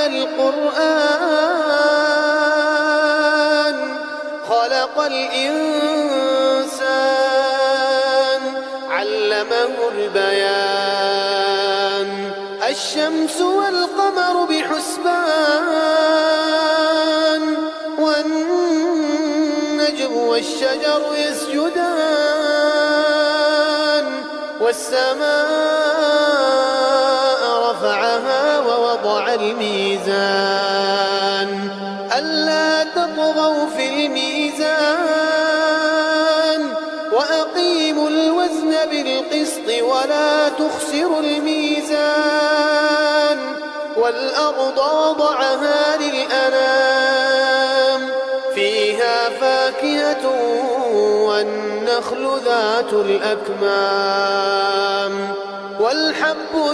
القرآن خلق الإنسان علمه البيان الشمس والقمر بحسبان والنجم والشجر يسجدان والسماء رفعها ووضع الميزان ألا تطغوا في الميزان وأقيموا الوزن بالقسط ولا تخسروا الميزان والأرض وضعها للأنام فيها فاكهة والنخل ذات الأكمام والحب ذو